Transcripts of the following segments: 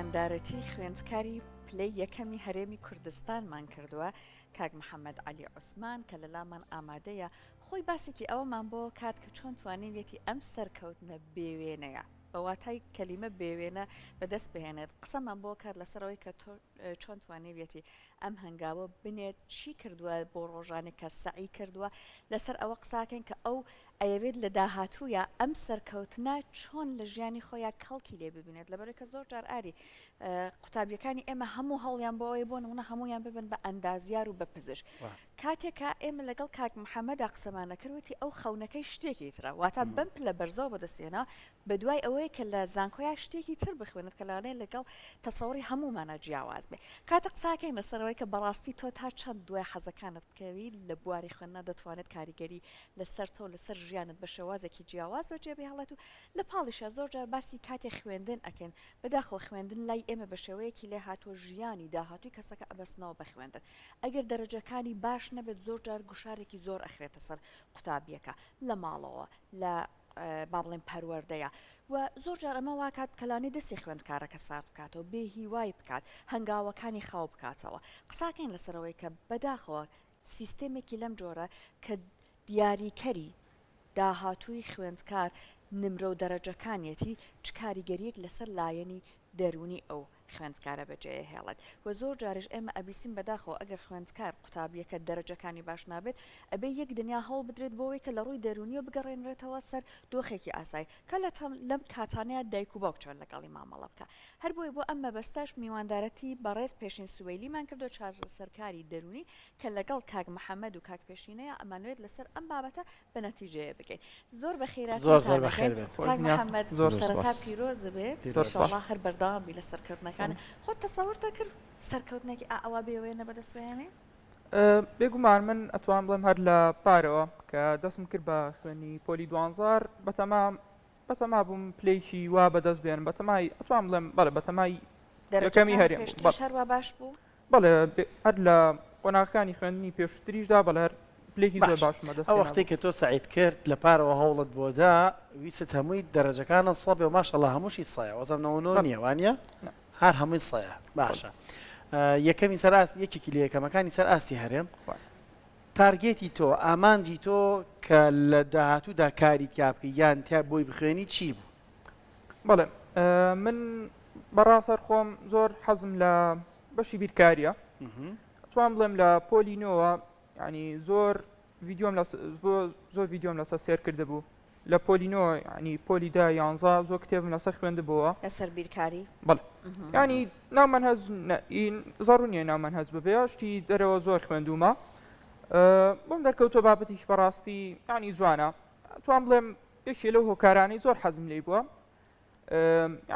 میواندارەتی خوێندکاری پلەی یەکەمی هەرێمی کوردستانمان کردووە کاک محەممەد علی عوسمان کە لەلامان ئامادەیە خۆی باسێکی ئەوەمان بۆ کات کە چۆن توانێتی ئەم سەرکەوتنە بێوێنەیە بەواتای کەلیمە بێوێنە بەدەست بهێنێت قسەمان بۆ کات لەسەرەوەی کە چۆن توانێتی ئەم هەنگاوە بنێت چی کردووە بۆ ڕۆژانێک کە سعی کردووە لەسەر ئەوە قساکەین کە ئەو ئەیەوێت لە داهاتوویە ئەم سەرکەوتنە چۆن لە ژیانی خۆیان کەڵکی لێ ببینێت لەبەرەوەی کە زۆر جار ئاری قوتابیەکانی ئێمە هەموو هەڵیان بۆ ئەوەی بۆ نمونە هەمویان ببن بە ئەندازیار و بە پزیشک کاتێکە ئێمە لەگەڵ کاک محەممەدا قسەمانە کردوەتی ئەو خەونەکەی شتێکی ترە واتە بم لە بەرزەوە بەدەستێنە بە دوای ئەوەیە کە لە زانکۆیان شتێکی تر بخوێنێت کە لەوانەیە لەگەڵ تەسەوری هەمومانە جیاواز بێ کاتە قساکەین لەسەرەوەی کە بەڕاستی تۆ تا چەند دوای حەزەکانت بکەوی لە بواری خوێندنە دەتوانێت کاریگەری لەسەر تۆ لەسەر ژیانت بە شێوازێکی جیاواز بەجێبێ هەڵێت و لە پاڵیشە زۆر جار باسی کاتێ خوێندن ئەکەن بەداخۆ خوێندن لای ئێمە بە شێوەیەکی لێ هاتووە ژیانی داهاتووی کەسەکە ئەبەستنەوە بە خوێندن ئەگەر دەرەجەکانی باش نەبێت زۆر جار گوشارێکی زۆر ئەخرێتە سەر قوتابیەکە لە ماڵەوە لە با بڵێن پەروەردەیە و زۆر جار ئەمە واکات کەلانی دەستی خوێندکارەکە سارد بکاتەوە بێ هیوای بکات هەنگاوەکانی خاو بکاتەوە قساکەین لەسەرەوەی کە بەداخەوە سیستێمێکی لەم جۆرە کە دیاریکەری داهاتووی خوێندکار نمرە و دەرەجەکانیەتی چ کاریگەریەک لەسەر لایەنی دەرونی ئەو خوێندکارە بەجێ هێڵێت و زۆر جارش ئێمە ئەبیسیم بەداخەوە ئەگەر خوێندکار قوتابیەکە دەرەجەکانی باش نابێت ئەبێ یەک دنیا هەڵ بدرێت بۆەوەی کە لە ڕووی دەرونیە بگەڕێنرێتەوە سەر دۆخێکی ئاسایی کە لەم کاتانەیە دایک و باوک چۆن لەگەڵی مامەڵە بکە هەر بۆی بۆ ئەم مەبەستاش میواندارەتی بەڕێز پێشین سوێیلیمان کردو چارەسەرکاری دەرونی کە لەگەڵ کاک محەممەد و کاک پێشینەیە ئەمانوێت لەسەر ئەم بابەتە بە نەتیجەیە بکەین زۆر بەخێرات زۆر بەخێر بێت کاک محەممەد سەرەتا پیرۆز بێت ئینشاڵڵا هەر بەردەوام لە سەرکەوتنەکان خۆت تەسەورتە کرد سەرکەوتنێکی ئەوە بێوێنە بەدەست بهێنێ بێگومان من ئەتوان بڵێم هەر لە پارەوە کە دەستم کرد بە خوێنی پۆلی دوانزار بەتەما بووم پلەیشی وا بەدەست بێن بەتەمای ئەتوان بڵێم بەڵێ بەتەمای یەکەمی هەرێم شەروا باش بوو بەڵێ هەر لە قۆناغەکانی خوێندنی پێشتریشدا بەڵێ هەر پلێکی زۆر باشمە دەست ئەو وەختەی کە تۆ سعید کرد لە پارەوە هەوڵت بۆدا ویست هەمووی دەرەجەکانە سەبێ و ماشەڵڵا هەمووشی سایە وەزەم نەوە نییە وانە هەر هەمووی سایە باشە یەکەمی سەر ئاست یەکێکی لە یەکەمەکانی سەر ئاستی هەرێم تارگێتی تۆ ئامانجی تۆ کە لە داهاتوودا کاری تیا بکەی یان تیا بۆی بخوێنی چی بوو؟ بەڵێ من بەڕاستەر خۆم زۆر حەزم لە بەشی بیرکاریە توان بڵێم لە پۆلینەوە ینی زۆر ڤیددیۆم لەسەر سێر کرده بوو لە پۆلینەوە ینی پۆلیدا یانزا زۆر کتێبم لەسەر خوێندبووە لەسەر بیرکاری بەڵێ ینی ناومەنهەج زەڕوو نییە ناومەنهەج ببێ شتی دەرەوە زۆر خوێندومە بۆم دەرکەوتۆ بابەتیش بەڕاستی ینی جوانە توان بڵێم یەکێ لەو هۆکارانەی زۆر حەزم لێی بووە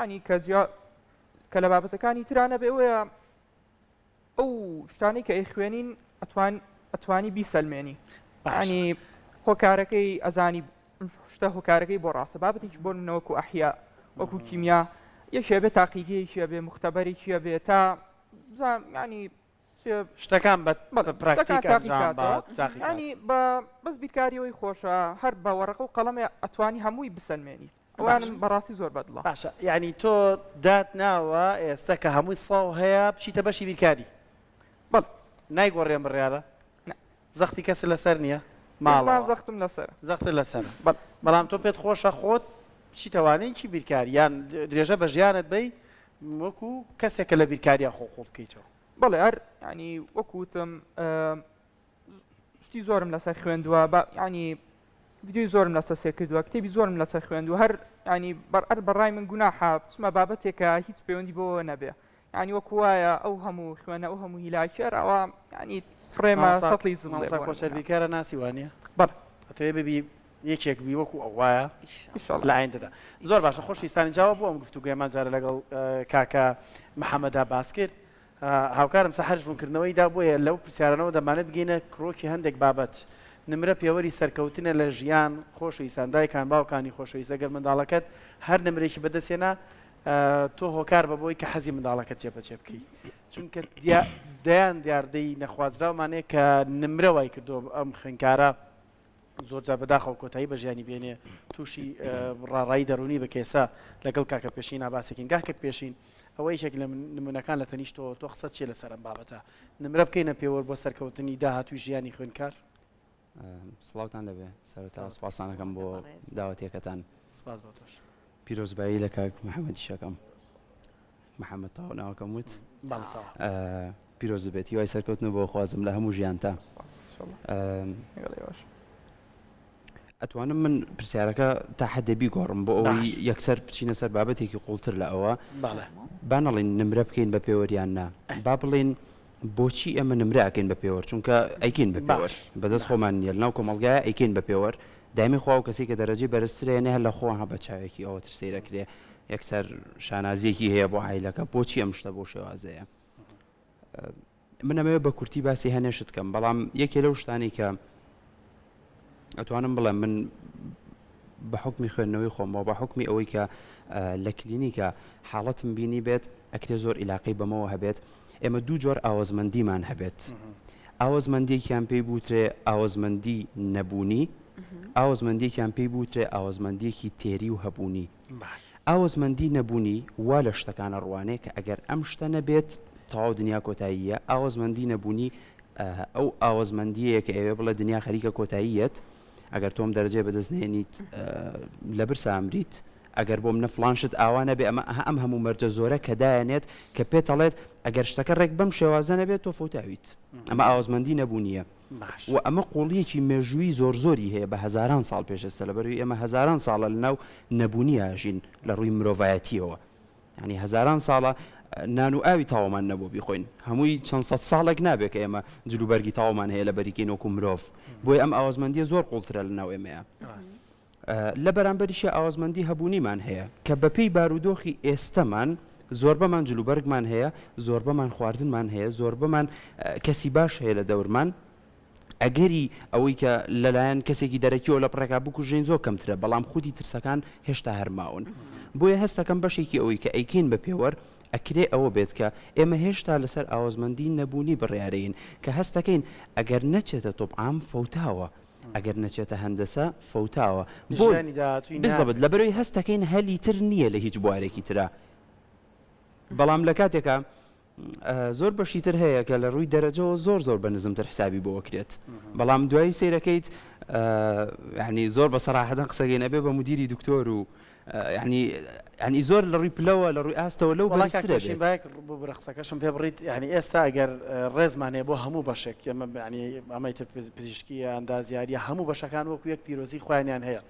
ینی کە لە بابەتەکانی ترانە بێ ئەوەیە ئەو شتانەی کە ئەی خوێنین ئەتوانی بیسەلمێنی ینی هۆکارەکەی ئەزانی شتە هۆکارەکەی بۆ ڕاستە بابەتێکی بۆ منەوەکو ئەحیا وەکو کیمیا یەکێ بێت تاقیگەیەکیە بێ مختبەرێکیە بێت تا ینی شتەکان بە پراکتیک ینی بەس بیرکاریەوەی خۆشە هەر بە وەرەقە و قەڵەمێ ئەتوانی هەمووی بسەلمێنیت ئەوانم بەڕاستی زۆر بەدڵە باشە یعنی تۆ دات ناوە ئێستا کە هەمووی ساڵ هەیە بچیتە بەشی بیرکاری بەڵ نایگۆڕێن بڕیارە زەختی کەس لەسەر نییە ماڵ زەختم لەسەر زەختە لەسەر بەڵام تۆ پێت خۆشە خۆت بچیتەوانەیەکی بیرکاری یان درێژە بە ژیانت بی وەکو کەسێکە لە بیرکاریە خۆ بکەیتەوە بەڵێ هەر ینی وەکوتم شتی زۆرم لەسەر خوێندووە ینی ڤیدیۆی زۆرم لەسەر سێر کردووە کتێبی زۆرم لەسەر خوێندووە هەر ینی بەڕای من گوناحە چمە بابەتێکە هیچ پەیوەندی بۆ نەبێ ینی وەکو وایە ئەو هەموو خوێنە ئەو هەموو هیلاکێر ئەوە ینی فڕێمە سەڵی زڵێ کۆچەربیکارە ناسی وانە بەڵ ئەتوێ ببی یەکێک بی وەکو ئەو وایە لە ئایندەدا زۆر باشە خۆشویستانی جاوە بۆ ئەم گفتوگوێمان جارە لەگەڵ کاکە محەممەدا باس کرد هاوکارم سەحەر ژوونکردنەوەیدا بۆیە لەو پرسیارانەوە دەمانێت بگەینە کڕۆکی هەندێک بابەت نمرە پێوەری سەرکەوتنە لە ژیان خۆشەویستان دایکان باوکانی خۆشەویست ئەگەر منداڵەکەت هەر نمرێکی بەدەستێنا تۆ هۆکار بە بۆی کە حەزی منداڵەکەت جێبەجێ بکەی چونکە دەیان دیاردەی نەخوازراومانەیە کە نمرە وای کردو ئەم خوێنکارە زۆرجار بەداخەوە کۆتایی بە ژیانی بێنێ تووشی ڕاڕایی دەرونی بکێسە لەگەڵ کاکە پێشین ئاباسێکین گاکە پێشین ئەوە یەکێک لە نمونونەکان لە تەنیشتەوە تۆ قسەت چێ لەسەر بابەتە نمرە بکەینە پێوە بۆ سەرکەوتنی داهاتوی ژیانی خوێندکار. سڵاوتان لەبێ سەرەتا سوپاسانەکەم بۆ داوەتێکەکان. سپاس بۆ تۆش. پیرۆزبایی لە کاک محەممەدی شەکەم محەممەد تاوە ناوەکەم وت پیرۆز بێت هیوای سەرکەوتن بۆ خوازم لە هەموو ژیانتا. ئەتوانم من پرسیارەکە تا حەدەبی گۆڕم بۆ ئەوەی یەکسەر بچینە سەر بابەتێکی قوڵتر لە ئەوە با نەڵێن نمرە بکەین بە پێوەریان نا با بڵێن بۆچی ئەمە نمرە ئەکەین بە پێوەر چونکە ئەیکین بە پێوەر بەدەست خۆمان نیە لەناو کۆمەڵگایە ئەیکین بە پێوەر دایمی خوا و کەسی کە دەرەجی بەرزترێنێ هەر لە خۆ هە بە چاوێکی ئەوە تر سەیرەکرێ یەکسەر شانازیەکی هەیە بۆ عیلەکە بۆچی ئەم شتە بۆ شێوازەیە. من ئەمەوێ بە کورتی باسی هەنێشت کەم بەڵام یەکێ لەو شتانی کە ئەتوانم بڵێم من بە حکمی خوێندنەوەی خۆمەوە بە حکمی ئەوەی کە لە کلینیکە حاڵەتم بینی بێت ئەکرێ زۆر عیلاقی بەمەوە هەبێت ئێمە دوو جۆر ئاوەزمەندیمان هەبێت ئاوەزمەندیێکیان پێی بوترێ ئاوەزمەندی نەبوونی ئاوەزمەندیێکیان پێی بوترێ ئاوەزمەندیەکی تێری و هەبوونی. ئاوەزمەندی نەبوونی وا لە شتەکانە ڕوانێ کە ئەگەر ئەم شتە نەبێت تەواو دنیا کۆتاییە ئاوەزمەندی نەبوونی ئەو ئاوەزمەندیەیە کە ئێوە بڵێ دنیا خەریکە کۆتاییەت ئەگەر تۆم دەرەجێ بەدەستنێنیت لە برسا ئەمریت ئەگەر بۆم نەفلانشت ئاوانە بێ ئەم هەموو مەرجە زۆرە کە دایەنێت کە پێتەڵێت ئەگەر شتەکە ڕێک بەم شێوازە نەبێت تۆ فەوتاویت ئەمە ئاوەزمەندی نەبوونیە و ئەمە قوڵیەکی مێژووی زۆر زۆری هەیە بە هەزاران ساڵ پێشەستە لەبەروی ئێمە هەزاران ساڵە لەناو نەبوونیەژین لە ڕووی مرۆڤایەتیەوە ینی هەزاران ساڵە نان و ئاوی تاوەمان نەبوو بیخۆین هەمووی چەند سەد ساڵێک نابێت کە ئێمە جلوبەرگی تاوەمان هەیە لە بەریکەین وەکو مرۆڤ بۆی ئەم ئاوەزمەندیە زۆر قوڵترە لەناو ئێمەیە. لە بەرامبەریشە ئاوەزمەندی هەبوونیمان هەیە کە بەپێی بارودۆخی ئێستەمان زۆر بەمان جلوبەرگمان هەیە زۆر بەمان خواردنمان هەیە زۆر بەمان کەسی باش هەیە لە دەورمان ئەگەری ئەوەی کە لەلایەن کەسێکی دەرەکیەوە لە پڕێکا بکوژین زۆر کەمترە بەڵام خودی ترسەکان هێشتا هەرماون بۆیە هەستەکەم بەشێکی ئەوەی کە ئەیکین بە پێوەر ئەکرێ ئەوە بێت کە ئێمە هێشتا لەسەر ئاوەزمەندی نەبوونی بڕیارەین کە هەستەکەین ئەگەر نەچێتە تۆپعام فەوتاوە ئەگەر نەچێتە هەندەسە فەوتاوە بزەبت لەبەرەوەی هەستەکەین هەلی تر نییە لە هیچ بوارێکی ترە بەڵام لە کاتێکە زۆر بەشی تر هەیە کە لە ڕووی دەرەجەوە زۆر زۆر بە نزمتر حسابی بۆ کرێت بەڵام دوایی سیرەکەیت ینی زۆر بە سەراحەتەن قسەگەین ئەبێ بە مدیری دکتۆر و ینی زۆر لە ڕووی پلەوە لە ڕووی ئاستەوە لەو بۆ قسەکەشم پێ بڕیت ینی ئێستا ئەگەر ڕێزمان هەیە بۆ هەموو بەشێک ئەمەی تر پزیشکیە ئەندازیاریە هەموو بەشەکان وەکو یەک پیرۆزی خۆیانیان هەیە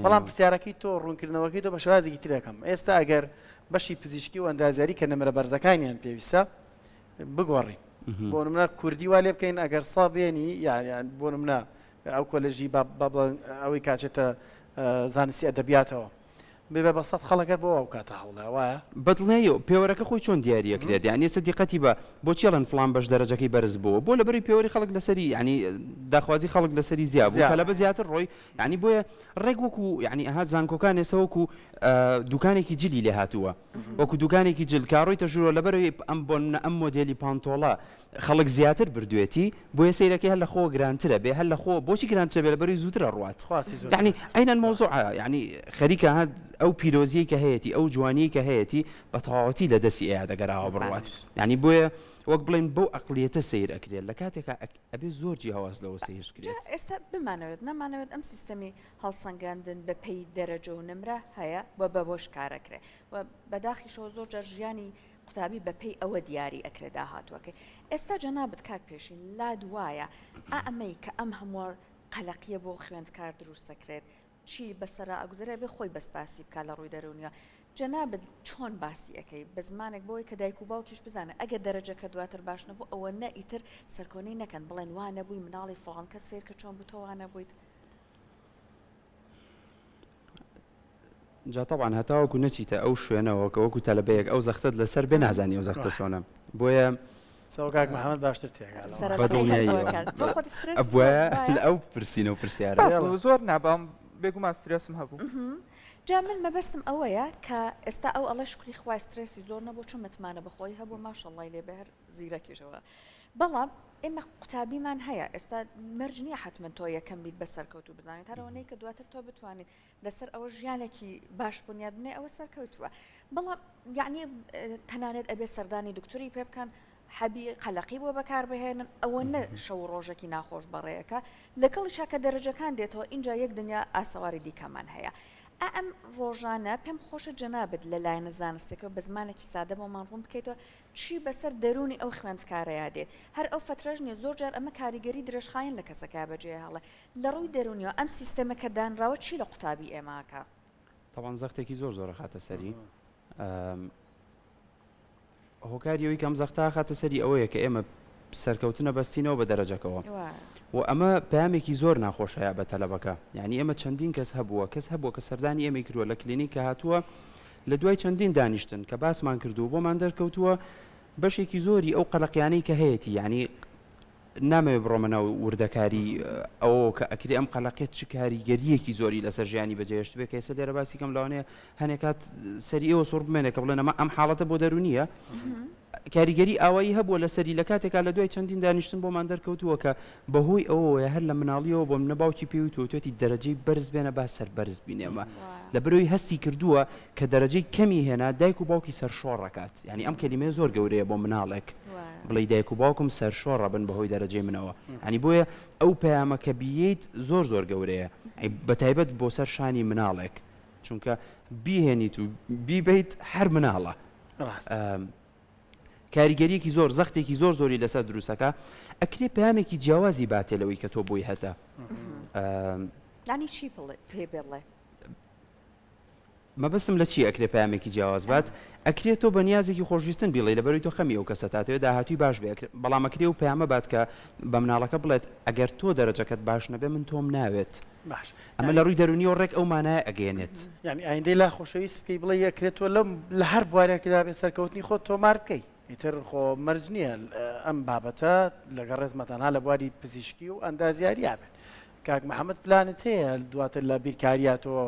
بەڵام پرسیارەکەی تۆ ڕوونکردنەوەکەی تۆ بە شێوازێکی ترەکەم ئێستا ئەگەر بەشی پزیشکی و ئەندازیاری کە نمرە بەرزەکانیان پێویستە بگۆڕین بۆ نمونە کوردی وا لێ بکەین ئەگەر سابێنی یان بۆ نمونە ئەو کۆلەژی ئەوەی کاچێتە زانستی ئەدەبیاتەوە بێ بە سەد خەڵەکە بۆ ئەو کاتە هەوڵە وایە بەدڵێ پێوەرەکە خۆی چۆن دیارەکرێت یانی ئێستا دیقەتی بە بۆچی ئەڵەن فڵان بەش دەرەجەکەی بەرز بووە بۆ لەبەری پێوەری خەڵک لەسەری ینی داخوازی خەڵک لەسەری زیاد بوو تەلەبە زیاتر ڕۆی ینی بۆیە ڕێک وەکو ینی ئەها زانکۆکان ێستا وەکو دوکانێکی جلی لێ هاتووە وەکو دوکانێکی جل کاڕۆی تەژورۆ لەبەرەوەی ئەم مۆدێلی پانتۆڵە خەڵک زیاتر بردوێتی بۆیە سەیرەکەی هەر لە خۆ گرانترە بێ هەر لە خۆ بۆچی گرانترە بێ لەبەری زووترە ڕوات ینی ئەینە المەوزوع ینی خەریکە ئەو پیرۆزیی کە هەیەی ئەو جوانی کە هەیەی بە تەواوەتی لە دەستی ئەیە دەگەراوە بڕوات ینی بۆیە وەک بڵێن بەو ئەقلیەتە سیر ئەکرێت لە کاتێکە ئەبێ زۆرجی هەواز لەوە سیر کرێت ئێستا بمانەوێت نەمانەوێت ئەم سیستەمی هەڵسەنگاندن بە پێی دەرەجە و نمرە هەیە و بە بۆش کارەکرێت و بەداخیشەوە زۆر جار ژیانی قوتابی بە پێی ئەوە دیاری ئەکرێت داهاتوەکەی ئێستا جەنابەت کاک پێشین لا دوایە ئەمەی کە ئەم هەموو قەلەقیە بۆ خوێندکار دروست دەکرێت چی بەسەرا ئەگوزارە بێ خۆی بەسپاسی بکات لە ڕووی دەرونیە جەنابەت چۆن باسی ئەەکەی بە زمانێک بۆی کە دایک و باوکیش بزانە ئەگە دەرەجەکە دواتر باش نەبوو ئەوە نە ئیتر سەرکۆنی نەکەن بڵێن وا نەبووی مناڵی فڵان کە سیر کە چۆن بوو تۆ وا نەبوویت جا طبعا هەتاوەکو نەچیتە ئەو شوێنەوە کە وەکو تەلەبەیەک ئەو زەختت لەسەر بێ نازانی ئەو زەختە چۆنە بۆیە سەوکاک محەممەد باشتر لە ئەو پرسیینە و پرسیارە زۆر نابام بێگومان سترێسم هەبوو جا من مەبەستم ئەوەیە کە ئێستا ئەو ئەڵە شکری خوای سترێسی زۆر نەبوو چون متمانە بەخۆی هەبوو ماشەڵڵای لێ بەهر زیرەکیشەوە بەڵام ئێمە قوتابیمان هەیە ئێستا مەرج نییە حتمما تۆ یەکەم بیت بە سەرکەوت و بزانێت هەرەوەی کە دواتر تۆ بتوانیت لەسەر ئەوە ژیانێکی باش بنیاد بنێ ئەوە سەرکەوتووە بەڵام یعنی تەنانەت ئەبێ سەردانی دکتوری پێ بکەن حەبی قەلەقی بۆ بەکاربهێنن ئەوە نە شەو ڕۆژێکی ناخۆش بەڕێیەکە لەگەڵیشا کە دەرەجەکان دێتەوە اینجا یەک دنیا ئاسەواری دیکەمان هەیە ئەم ڕۆژانە پێم خۆشە جەنابەت لەلایەنە زانستێکەوە بە زمانێکی سادە بۆمان ڕوون بکەیتەوە چی بەسەر دەرونی ئەو خوێندکارەیە دێت هەر ئەو فترەژ نیە زۆر جار ئەمە کاریگەری درێژخایەن لە کەسەکە بەجێ هەڵە لە ڕووی دەرونیەوە ئەم سیستەمەکە دانراوە چی لە قوتابی ئێماکە تاوان زەختێکی زۆر خاتە سەری هۆکاریەوەی کەم زەختا خاتە سەری ئەوەیە کە ئێمە سەرکەوتنە بەستینەوە بە دەرەجەکەەوە و ئەمە پامێکی زۆر ناخۆشەیە بە تەلەبەکە یعنی ئێمە چەندین کەس هەبووە کە سەردانی ئێمە کردووە لە کلینیکە هاتووە لە دوای چەندین دانیشتن کە باسمان کردو بۆمان دەرکەوتووە بەشێکی زۆری ئەو قەلەقیانەی کە هەیەی یعنی نامەوێ بڕۆمەنەوە وردەکاری ئەوە کە ئەکری ئەم قەلەقێت چ کاریگەریەکی زۆری لەسەر ژیانی بەجێهێشت بێت کە ئێستا لێرە باسی کەم لەوانەیە هەنێکات سەری ئێوە سۆڕ بمێنێ کە بڵێن ئەم حاڵەتە بۆ دەرونیە کاریگەری ئاوایی هەبووە لە سەری لە کاتێکا لە دوای چەندین دانیشتن بۆمان دەرکەوتووە کە بەهۆی ئەوەیە هەر لە مناڵیەوە بۆ منە باوکی پێوی توێتی دەرەجەی بەرز بێنە با سەر بەرز بینێمە لە بەرەوەی هەستی کردووە کە دەرەجەی کەمی هێنا دایک و باوکی سەرشۆڕەکات یعنی ئەم کەلیمەیە زۆر گەورەیە بۆ مناڵێک بڵێ دایک و باوکم سەرشۆڕە بن بەهۆی دەرەجەی منەوە ینی بۆیە ئەو پەیامە کە بییت زۆر گەورەیە بەتایبەت بۆ سەر شانی مناڵێک چونکە بیهێنیت و بیبیت هەر مناڵە کاریگەریەکی زۆر زەختێکی زۆری لەسەر دروستەکە ئەکرێ پامێکی جیاوازی باتێلەوەی کە تۆ بۆی هەتا ینی چی پێ بڵێ مەبەستم لە چی ئەکرێ پامێکی جیاواز بات ئەکرێت تۆ بە نیازێکی خۆشویستن بیڵێ لەبەروی تۆ خەمی ئەو کەسە تاتەوێت داهاتوی باش بێ بەڵام ئەکرێ و پامە بات کە بە مناڵەکە بڵێت ئەگەر تۆ دەرەجەکەت باش نەبێ من تۆم ناوێت باش ئەمە لە ڕووی دەرونی و ڕێک ئەو مانایە ئەگەێنێت یعنی ئایندەی لا خۆشەویست بکەی بڵێ یەکرێت تۆ لە هەر بوارێکدا بێ سەرکەوتنی خۆت تۆمار بکەی ئیتر خۆ مەرج نییە ئەم بابەتە لەگەڵ ڕێزمەتەنها لە بواری پزیشکی و ئەندازیاری بێت کاک محەممەد پلانت هەیە دواتر لە بیرکاریاتەوە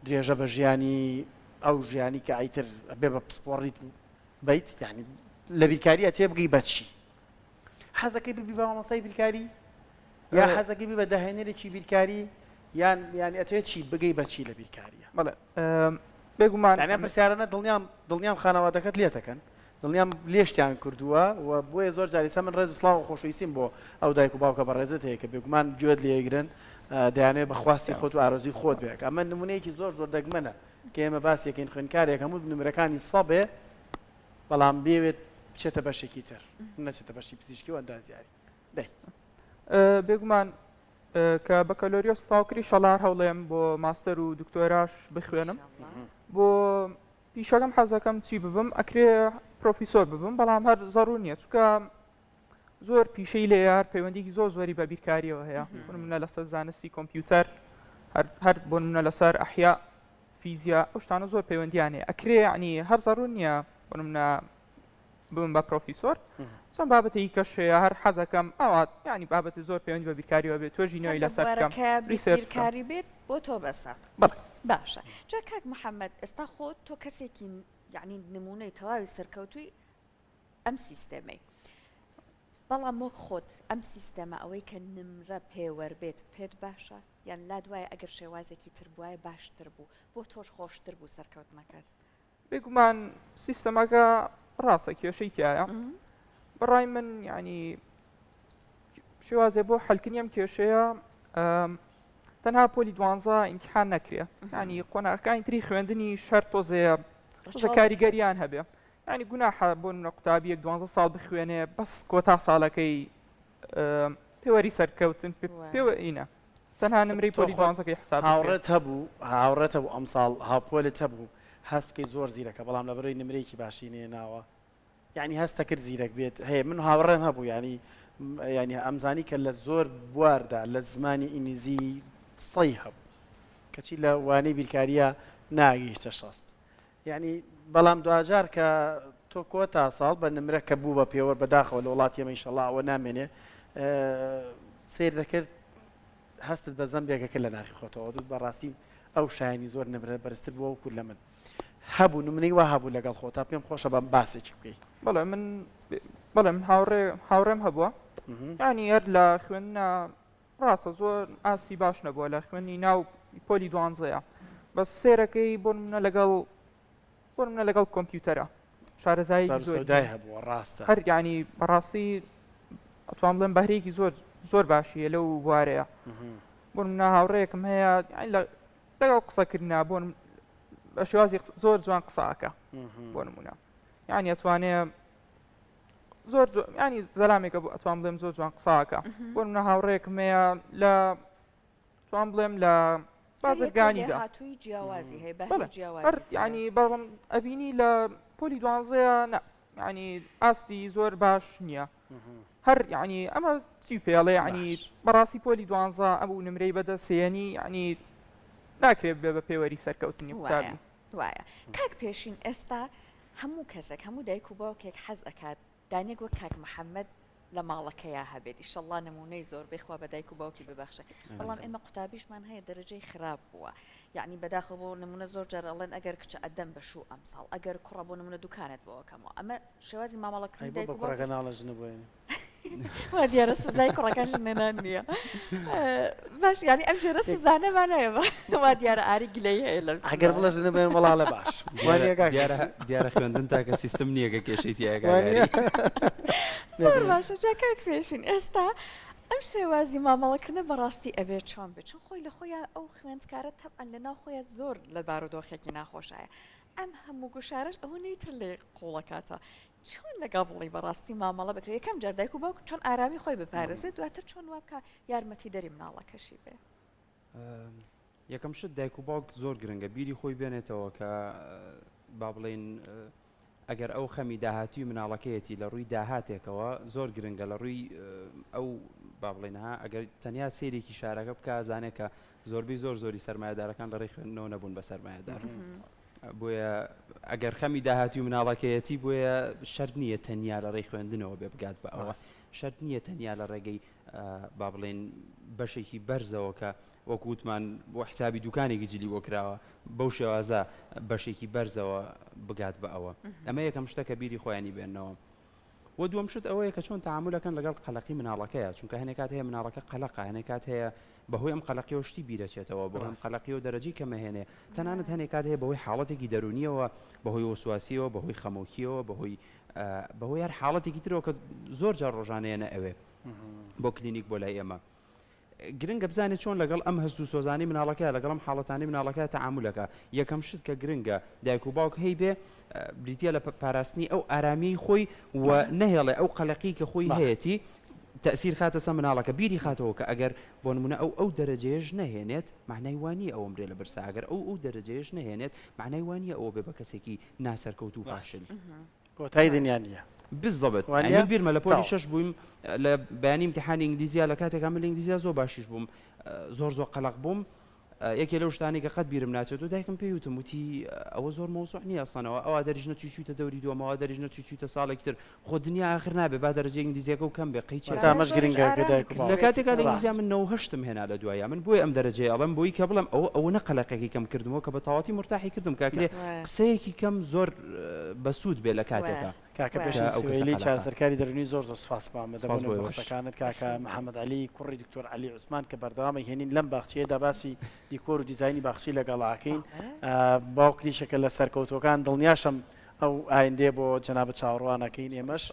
درێژە بە ژیانی ئەو ژیانی کە ئایتر بێ بە پسپۆڕیت بیت یعنی لە بیرکاریە تێ بگەی بەچی حەزەکەی ببی بە مامۆستای بیرکاری یا حەزەکەی بی بە داهێنەرێکی بیرکاری یان ئەتوێت چی بگەی بەچی لە بیرکاریە بەڵێ بێگومان پرسیارانە دڵنیام خانەوادەکەت لێتەکەن دڵنیام لێشتیان کردووە و بۆیە زۆر جاریسە من ڕێز و سڵاو و خۆشەویستیم بۆ ئەو دایک و باوکە بە ڕێزت هەیە کە بێگومان گوێت لێگرن دەیانێت بەخواستی خۆت و ئارۆزی خۆت بێت ئەمە نمونەیەکی زۆر دەگمەنە کە ئێمە باسیەکەین خوێندکارێک هەموو نمرەکانی سەبێ بەڵام بێوێت بچێتە بەشێکی تر نەچێتە بەشی پزیشکی و ئەندازیاری بێگومان کە بەکەلۆریۆس تاوکری شەڵار هەوڵێم بۆ ماستەر و دکتۆراش بخوێنم بۆ پیشەکەم حەزەکەم چی ببم ئەکرێ پرۆفیسۆر ببم بەڵام هەر زەڕوو نییە چکە زۆر پیشەی لێ یار پەیوەندێکی زۆری بە بیرکاریەوە هەیە بۆ منە لەسەر زانستی کۆمپیوتەر هەر بۆ منە لەسەر ئەحیا فیزیا ئەو شتانە زۆر پەیوەندیانێ ئەکرێ عنی هەر زەڕوو نییە بۆ منە ببم بە پرۆفیسۆر چەند بابەتی کەش هەیە هەر حەزەکەم ئەوات ینی بابەتی زۆر پەیوەندی بە بیرکاریەوە بێت توێژی نوێی لەسەر بکەم بیرکاری بێت بۆ تۆ بەسە باشە جا کاک محەممەد ئێستا خۆت تۆ کەسێکی یعنی نمونەی تەواوی سەرکەوتووی ئەم سیستەمەی بەڵام وەک خۆت ئەم سیستەمە ئەوەی کە نمرە پێوەربێت پێت باشە یان لا دوایە ئەگەر شێوازێکی تر بواە باشتر بوو بۆ تۆش خۆشتر بوو سەرکەوتنەکەت بێگومان سیستەمەکە ڕاستە کێشەی تایە بەڕای من ینی شێوازێ بۆ حەلکردنی ئەم کێشەیە تەنها پۆلی 12 ئیمتیحان نەکرێ ینی قۆناغەکانی تری خوێندنی شەر تۆزەیە کاریگەریان هەبێ ینی گوناحە بۆ قوتابی 12 ساڵ بخوێنێ بەس کۆتا ساڵەکەی پێوەری سەرکەوتن پێوەینە تەنها نمرەی پۆلی 12 حساب هاوڕێت هەبوو ئەم ساڵ هاوپۆلت هەبوو هەست بکەی زۆر زیرەکە بەڵام لە بەرەوەی نمرەیەکی باشی نێناوە یعنی هەستە کرد زیرەک بێت هەیە من هاوڕێم هەبوو ینی ئەمزانی کە لە زۆر بواردا لە زمانی ئینگلیزی سەی هەبوو کەچی لە وانەی بیرکاریە ناگەیشتە شەست یعنی بەڵام دوجار کە تۆ کۆتا ساڵ بە نمرە کە بوو بە پێوە بەداخەوە لە وڵاتی ئەمە ئینشەڵڵا ئەوە نامێنێ سیر دەکرد هەستت بە زەمبێکەکە لە ناخی خۆتەوە دوت بەڕاستی ئەو شایانی زۆر نمرە بەرزتر بووە و کورد لە من هەبوو نمونەی وا هەبوو لەگەڵ خۆتا پێم خۆشە بە باسێکی بکەیت بەڵێ من هاوڕێم هەبووە ینی هەر لە خوێندنە ڕاستە زۆر ئاسی باش نەبووە لە خوێنی ناو پۆلی 12ەیە بەس سێرەکەی بۆ منە لەگەڵ بۆ منە لەگەڵ کۆمپیوتەرە شارەزایی سەودای هەبووە ڕاستە هەر ینی بەڕاستی ئەتوان بڵێم بەهرەیەکی زۆر باشیە لەو بوارەیە بۆ منە هاوڕەیەکم هەیە لەگەڵ قسەکردنا بۆ بە شێوازی زۆر جوان قساکە بۆ نمونە یعنی ئەتوانێ زۆر ینی زەلامێکە بۆ ئەتوان بڵێم زۆر جوان قساکە بۆ منە هاوڕەیەکم هەیە لە توان بڵێم لە بازرگانیدا هاتووی جیاوازی هەیە هەر ینی بەڵام ئەبینی لە پۆلی 12 ینی ئاستی زۆر باش نییە هەر ینی ئەمە چی پێڵێ ینی بەڕاستی پۆلی 12 ئەم نمرەی بەدە سێنی ینی ناکرێت بێ بە پێوەری سەرکەوتنی قوتابی وایە کاک پێشین ئێستا هەموو کەسێک هەموو دایک و باوکێک حەز ئەکات دانێک وەک کاک محەممەد لە ماڵەکەیە هەبێت ئیشەڵڵا نمونەی زۆر بخوا بە دایک و باوکی ببەخشە بەڵام ئێمە قوتابیشمان هەیە دەرەجەی خراپ بووە یعنی بەداخە بۆ نمونە زۆر جارەڵێن ئەگەر کچە ئەدەم بەشوو ئەمساڵ ئەگەر کوڕە بۆ نمونە دوکانت بۆەکەمەوە ئەمە شێوازی مامەڵەکەی دایک و باوک ناڵەژنە بووێن وا دیارە سزای کوڕەکان ژنێنان نییە باش ینی ئەم جێرە سزانەمانەیە وا دیارە ئاری گلەی هەیە لە ئەگەر بڵە ژنە بێن وەڵا لە باش دیارە خوێندن تاکە سیستم نییە کە کێشەی تیاگە زۆر باشە جاکاک پێشین ئێستا ئەم شێوازی مامەڵەکردنە بەڕاستی ئەبێ چۆن بێت چون خۆی لە خۆیان ئەو خوێندکارە تەبعەن لەناو خۆیان زۆر لە بارودۆخێکی ناخۆشایە ئەم هەموو گوشارش ئەوە نەیتر لێ قوڵەکاتە چۆن لەگەڵ بڵی بەڕاستی مامەڵە بکرێت یەکەم جار دایک و باوک چۆن ئارامی خۆی بپارێزێت دواتر چۆن وابکە یارمەتی دەری مناڵەکەشی بێ یەکەم شت دایک و باوک زۆر گرنگە بیری خۆی بێنێتەوە کە با بڵێن ئەگەر ئەو خەمی داهاتی و مناڵەکەیەتی لە ڕووی داهاتێکەوە زۆر گرنگە لە ڕووی ئەو با بڵێنها ئەگەر تەنیا سێرێکی شارەکە بکە زانێت کە زۆربەی زۆری سەرمایه‌دارەکان لە ڕێی خوێندنەوە نەبوون بە سەرمایه‌دار بۆیە ئەگەر خەمی داهاتی و مناڵەکەیەتی بۆیە شەرت نییە تەنیا لە ڕێی خوێندنەوە بێ بگات بە ئەوە شەرت نییە تەنیا لە ڕێگەی با بڵێن بەشێکی بەرزەوە کە وەکووتمان بۆ حسابی دوکانێکی جلی بۆ کراوە بەو شێوازە بەشێکی بەرزەوە بگات بە ئەوە ئەمە یەکەم شتەکە بیری خۆیانی بێنەوە و دووەم شت ئەوەیە کە چۆن تەعاملەکەن لەگەڵ قەلەقی مناڵەکەیە چونکە هەنێکات هەیە مناڵەکە قەلەقە هەنێکات هەیە بەهۆی ئەم قەلەقیەوە شتی بیرەچێتەوە بۆ ئەم قەلەقی و دەرەجی کەمەهێنێ تەنانەت هەنێکات هەیە بەهۆی حاڵەتێکی دەرونیەوە بەهۆی وەسواسیەوە بەهۆی خەمۆکیەوە بەهۆی هەر حاڵەتێکی ترەوە کە زۆر جار ڕۆژانەیە نەئەوێ بۆ کلینیک بۆ لای ئێمە گرنگە بزانێت چۆن لەگەڵ ئەم هەست و سۆزانی مناڵەکە لەگەڵ ئەم حاڵەتانی مناڵەکە تەعاملەکە یەکەم شت کە گرنگە دایک و باوک هەی بێ بریتە لە پاراستنی ئەو ئارامی خۆی و نەهێڵێ ئەو قەلەقی کە خۆی هەیەی تأثیر خاتە سە مناڵەکە بیری خاتەوە کە ئەگەر بۆ نمونە ئەو دەرەجەیەش نەهێنێت معنای وانی ئەوە مرێ لە برسا ئەگەر ئەو دەرەجەیەش نەهێنێت معنای وانیە ئەوە بێ بە کەسێکی ناسەرکەوت و فاشل کۆتایی دنیا نییە بالضبط من بیرمە لە پۆلی شەش بوویم لە بەیانی امتحانی ئینگلیزیە لە کاتێکا من لە ئینگلیزیە زۆر باشیش بووم زۆر قەلق بووم یەکێ لەو شتانی کە قەت بیرم ناچێت و دایکم پێی وتم وتی ئەوە زۆر مۆزوع نییە ئەسانەوە ئەوە دەریژنە چوچوتە دەوری دووەمەوە دەریژنە چوچوتە ساڵێکی تر خۆ دنیا آخر نابێ با دەرەجەی ئینگلیزیەکە و کەم بێ قەیچێتامەش گرنگە لە کاتێکا لە ئینگلیزیا من 98م هێنا لە دوایە من بۆی ئەم دەرەجەیە ئەڵم بۆی کە بڵم ئەوە نەقەلەقێکی کەم کردمەوە کە بە تەواوەتی مرتاحی کردم کاکرێ قسەیەکی کەم زۆر بەسوود بێ لە کاتێکا کاکە پێشی سوێلی چارسەرکاری دەرونی زۆر سوپاس بامە دەبوون قسەکانت کاکە محەممەد علی کوڕی دکتۆر علی عوسمان کە بەردەوامی هێنین لەم باخچەیەدا باسی دیکۆر و دیزایانی باخچی لەگەڵاکەین باوکریشەکە لە سەرکەوتوەکان دڵنیاشم ئەو ئایندێ بۆ جەنابەت چاوەڕوانەکەین ئێمەش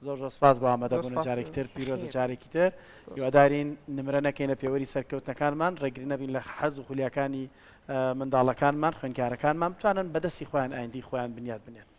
زۆر سپاس بامە دەبوون جارێکی تر پیرۆزە جارێکی تر هیوادارین نمرە نەکەینە پێوەری سەرکەوتنەکانمان ڕێگری نەبین لە حەز و خولیاکانی منداڵەکانمان خوێندکارەکانمان بتوانن بەدەستی خۆیان ئایندی خۆیان بنیاد بنێن